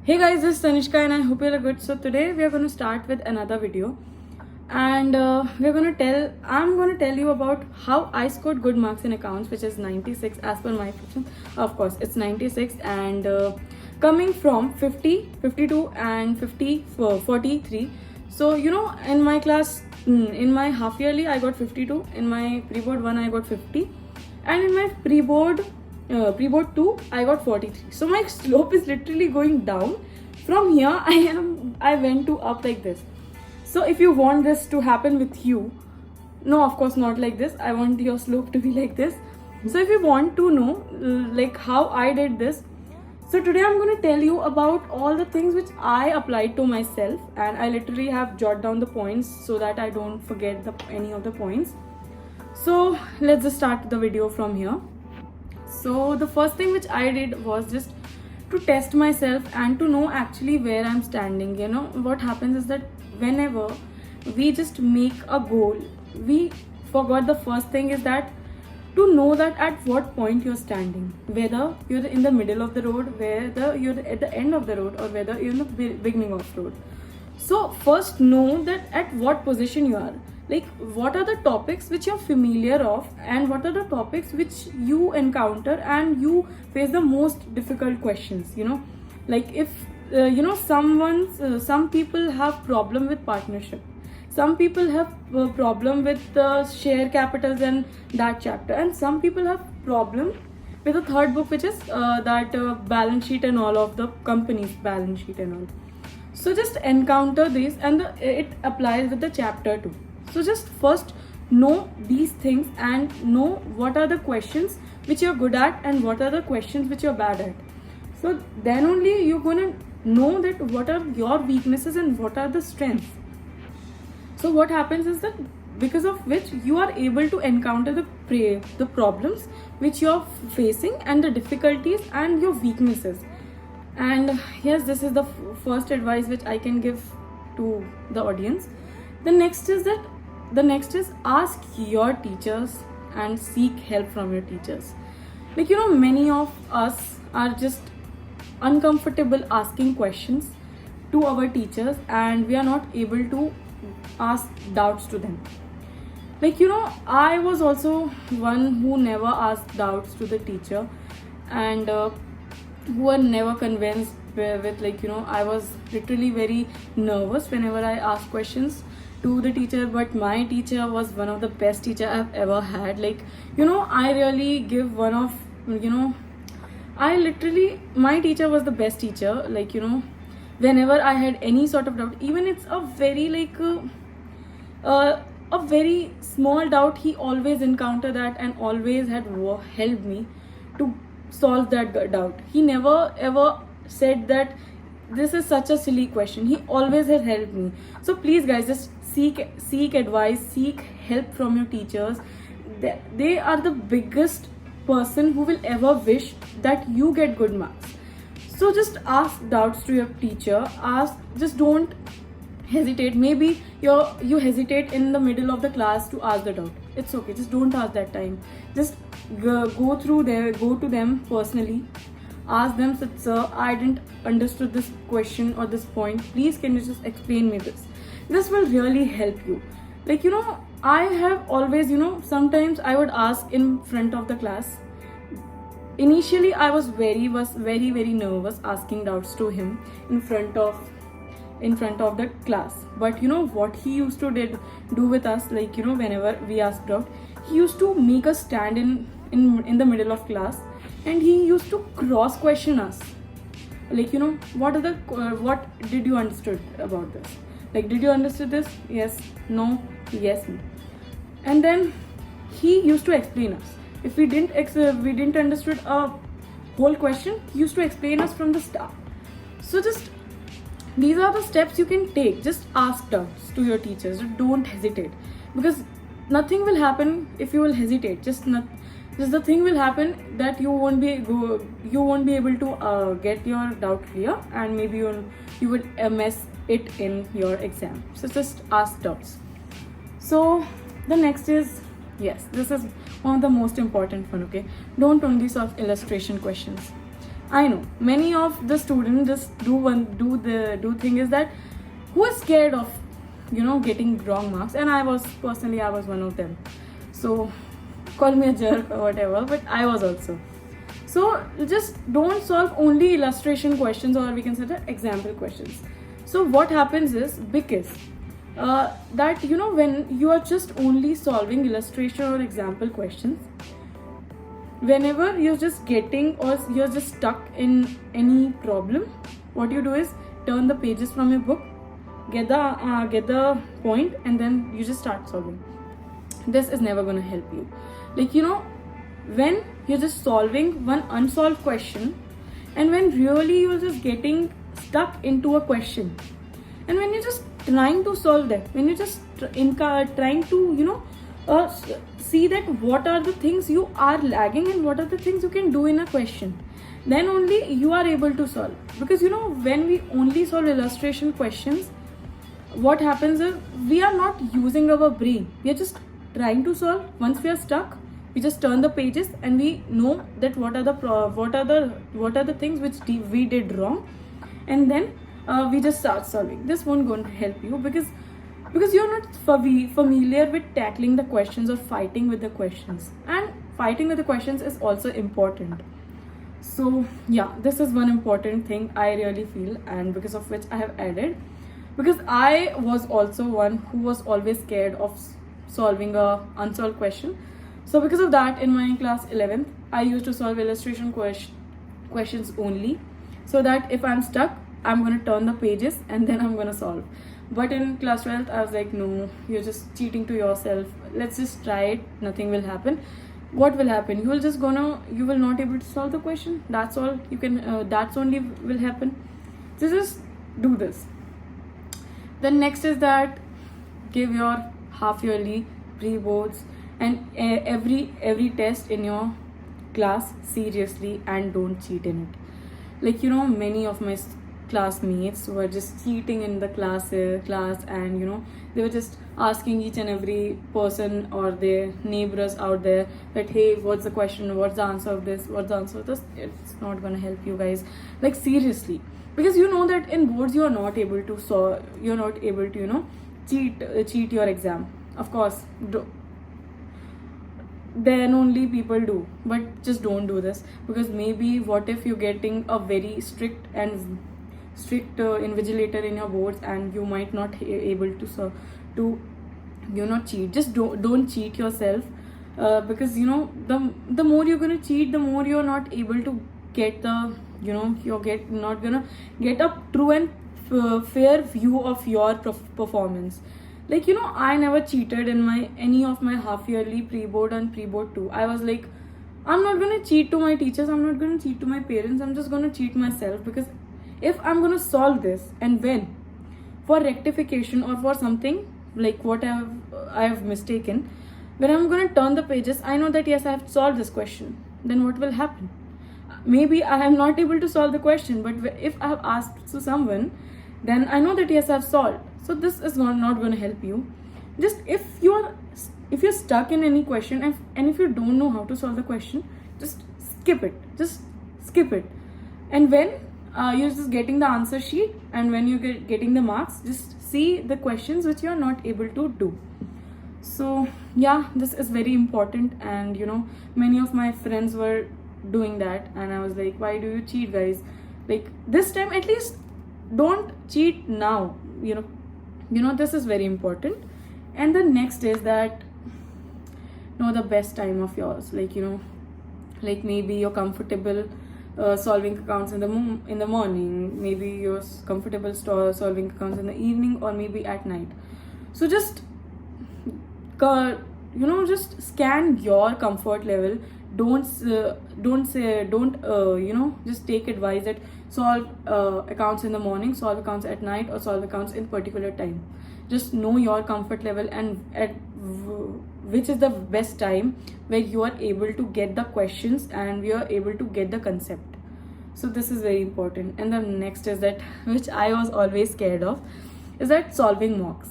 Hey guys, this is Tanishka and I hope you're good. So today we are going to start with another video, and I'm going to tell you about how I scored good marks in accounts, which is 96 as per my question. Of course, it's 96, and coming from 50, 52 and 50 43. So in my class, in my half yearly I got 52, in my pre-board 1 I got 50, and in my pre-board 2 I got 43. So my slope is literally going down. From here I went to up like this. So if you want this to happen with you, no, of course not like this, I want your slope to be like this. So if you want to know like how I did this, so today I'm going to tell you about all the things which I applied to myself, and I literally have jotted down the points so that I don't forget any of the points. So let's just start the video from here. So the first thing which I did was just to test myself and to know actually where I'm standing. What happens is that whenever we just make a goal, we forgot the first thing is that to know that at what point you're standing, whether you're in the middle of the road, whether you're at the end of the road, or whether you're in the beginning of the road. So first know that at what position you are, like what are the topics which you're familiar of, and what are the topics which you encounter and you face the most difficult questions. Like if some people have problem with partnership, some people have problem with share capitals and that chapter, and some people have problem with the third book, which is that balance sheet and all of the company's balance sheet and all. So just encounter this, and it applies with the chapter 2. So just first know these things and know what are the questions which you're good at and what are the questions which you're bad at. So then only you're gonna know that what are your weaknesses and what are the strengths. So what happens is that because of which you are able to encounter the problems which you're facing and the difficulties and your weaknesses. And yes, this is the first advice which I can give to the audience. The next is ask your teachers and seek help from your teachers. Like many of us are just uncomfortable asking questions to our teachers, and we are not able to ask doubts to them. Like I was also one who never asked doubts to the teacher, and who were never convinced with I was literally very nervous whenever I asked questions to the teacher. But my teacher was one of the best teacher I've ever had. I really give one of my teacher was the best teacher. Whenever I had any sort of doubt, even it's a very a very small doubt, he always encountered that and always had helped me to solve that doubt. He never ever said that this is such a silly question. He always has helped me. So please guys, just seek advice, seek help from your teachers. They are the biggest person who will ever wish that you get good marks. So just ask doubts to your teacher. Just don't hesitate. Maybe you hesitate in the middle of the class to ask the doubt. It's okay, just don't ask that time. Just go to them personally, ask them, sir, I didn't understood this question or this point, please can you just explain me this will really help you. I have always sometimes I would ask in front of the class. Initially I was very nervous asking doubts to him in front of the class. But what he used to do with us, whenever we asked doubt, he used to make us stand in the middle of class, and he used to cross question us. What did you understood about this? Did you understood this? Yes, no, yes, no. And then he used to explain us. If we didn't understood a whole question, he used to explain us from the start. So just these are the steps you can take. Just ask doubts to your teachers. Don't hesitate, because nothing will happen if you will hesitate. Just the thing will happen that you won't be able to get your doubt clear, and maybe you would mess it in your exam. So just ask doubts. So the next is, yes, this is one of the most important one. Okay, don't only solve illustration questions. I know many of the students just do thing is that who is scared of getting wrong marks, and I was one of them. So call me a jerk or whatever, but I was also. So just don't solve only illustration questions, or we can say the example questions. So what happens is, because that when you are just only solving illustration or example questions, whenever you're just getting or you're just stuck in any problem, what you do is turn the pages from your book, get the point, and then you just start solving. This is never going to help you. Like when you're just solving one unsolved question, and when really you're just getting stuck into a question, and when you're just trying to solve that, when you're just trying to see that what are the things you are lagging and what are the things you can do in a question, then only you are able to solve. Because when we only solve illustration questions, what happens is we are not using our brain. We are just trying to solve. Once we are stuck, we just turn the pages and we know that what are the things which we did wrong, and then we just start solving. This won't going to help you because you're not familiar with tackling the questions or fighting with the questions, and fighting with the questions is also important. So yeah, this is one important thing I really feel, and because of which I have added, because I was also one who was always scared of solving a unsolved question. So because of that, in my class 11th, I used to solve illustration questions only, so that if I'm stuck, I'm going to turn the pages and then I'm going to solve. But in class 12th, I was like, no, you're just cheating to yourself. Let's just try it. Nothing will happen. What will happen? You will not able to solve the question. That's all you can. That's only will happen. So just do this. The next is that give your half yearly, pre-boards, and every test in your class seriously, and don't cheat in it. Like many of my classmates were just cheating in the class, and they were just asking each and every person or their neighbors out there that, hey, what's the question, what's the answer of this, what's the answer of this. It's not going to help you guys, like seriously, because that in boards you are not able to cheat your exam. Of course, then only people do, but just don't do this, because maybe what if you're getting a very strict invigilator in your boards, and you might not able to cheat. Just don't cheat yourself, because the more you're gonna cheat, the more you're not able to get the not gonna get a true and fair view of your performance. Like I never cheated in any of my half yearly, pre-board and pre-board 2. I was like, I'm not gonna cheat to my teachers, I'm not gonna cheat to my parents, I'm just gonna cheat myself. Because if I'm gonna solve this, and when for rectification or for something like what I have mistaken, when I'm gonna turn the pages, I know that yes, I have solved this question. Then what will happen? Maybe I am not able to solve the question, but if I have asked to someone, then I know that yes, I have solved. So this is not going to help you. Just if you're stuck in any question, and if you don't know how to solve the question, just skip it. And when you're just getting the answer sheet, and when you're getting the marks, just see the questions which you're not able to do. So yeah, this is very important, and many of my friends were doing that, and I was like, why do you cheat, guys? Like this time at least don't cheat now. This is very important. And the next is that know the best time of yours. Like maybe you're comfortable solving accounts in the morning, maybe you're comfortable solving accounts in the evening, or maybe at night. So just just scan your comfort level. Don't just take advice that solve accounts in the morning, solve accounts at night, or solve accounts in particular time. Just know your comfort level, and at which is the best time where you are able to get the questions and we are able to get the concept. So this is very important. And the next is that, which I was always scared of, is that solving mocks.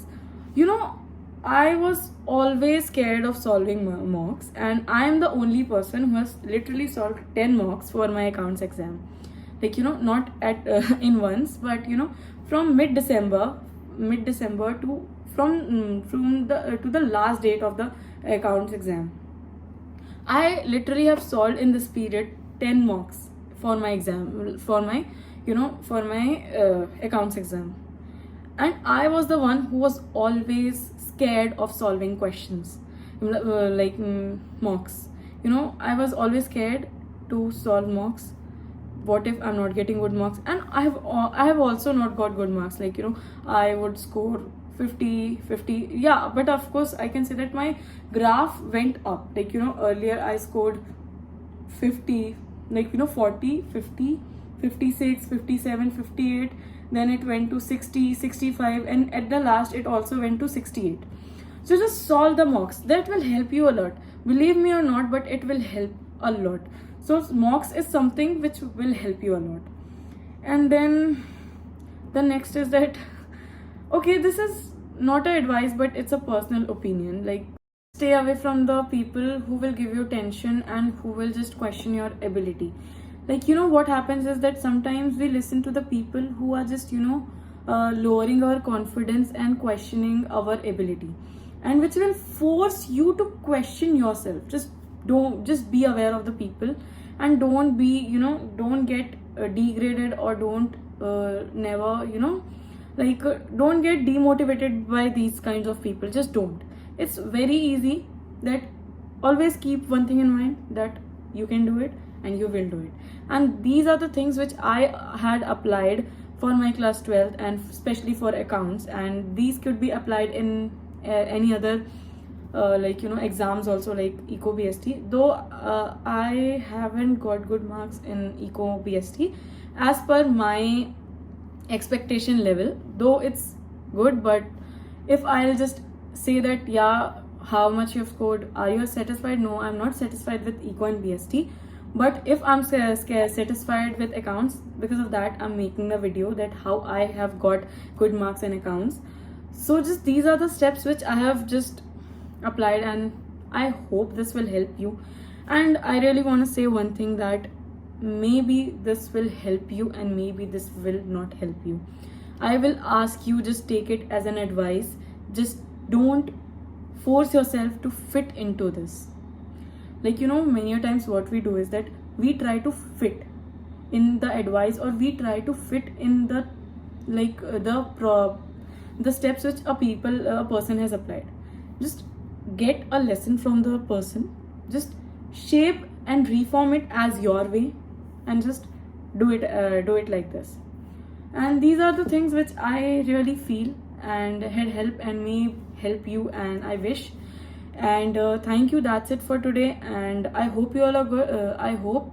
I was always scared of solving mocks, and I am the only person who has literally solved 10 mocks for my accounts exam. like not at in once, but from mid December to from the to the last date of the accounts exam. I literally have solved in this period 10 mocks for my exam, for my accounts exam. And I was the one who was always scared of solving questions, mocks. I was always scared to solve mocks. What if I'm not getting good marks? And I have also not got good marks. I would score 50, yeah, but of course I can say that my graph went up. Earlier I scored 50, 40, 50, 56, 57, 58, then it went to 60, 65, and at the last it also went to 68. So just solve the mocks. That will help you a lot, believe me or not, but it will help a lot. So mocks is something which will help you a lot. And then the next is that, okay, this is not an advice, but it's a personal opinion. Stay away from the people who will give you tension and who will just question your ability. What happens is that sometimes we listen to the people who are just lowering our confidence and questioning our ability, and which will force you to question yourself. Just be aware of the people, and don't be don't get degraded, or don't never don't get demotivated by these kinds of people. Just don't. It's very easy. That always keep one thing in mind, that you can do it and you will do it. And these are the things which I had applied for my class 12th, and especially for accounts, and these could be applied in any other exams also, like eco BST, though I haven't got good marks in eco BST as per my expectation level, though it's good. But if I'll just say that, yeah, how much you've scored, are you satisfied? No, I'm not satisfied with eco and BST. But if I'm satisfied with accounts, because of that I'm making the video, that how I have got good marks in accounts. So just these are the steps which I have just applied, and I hope this will help you. And I really want to say one thing, that maybe this will help you and maybe this will not help you. I will ask you, just take it as an advice. Just don't force yourself to fit into this. Many a times what we do is that we try to fit in the advice, or we try to fit in the the steps which a person has applied. Just get a lesson from the person, just shape and reform it as your way, and just do it like this. And these are the things which I really feel and had helped and may help you, and I wish. And thank you. That's it for today, and I hope you all are good. I hope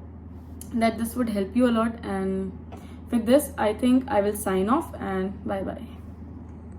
that this would help you a lot, and with this I think I will sign off, and bye bye.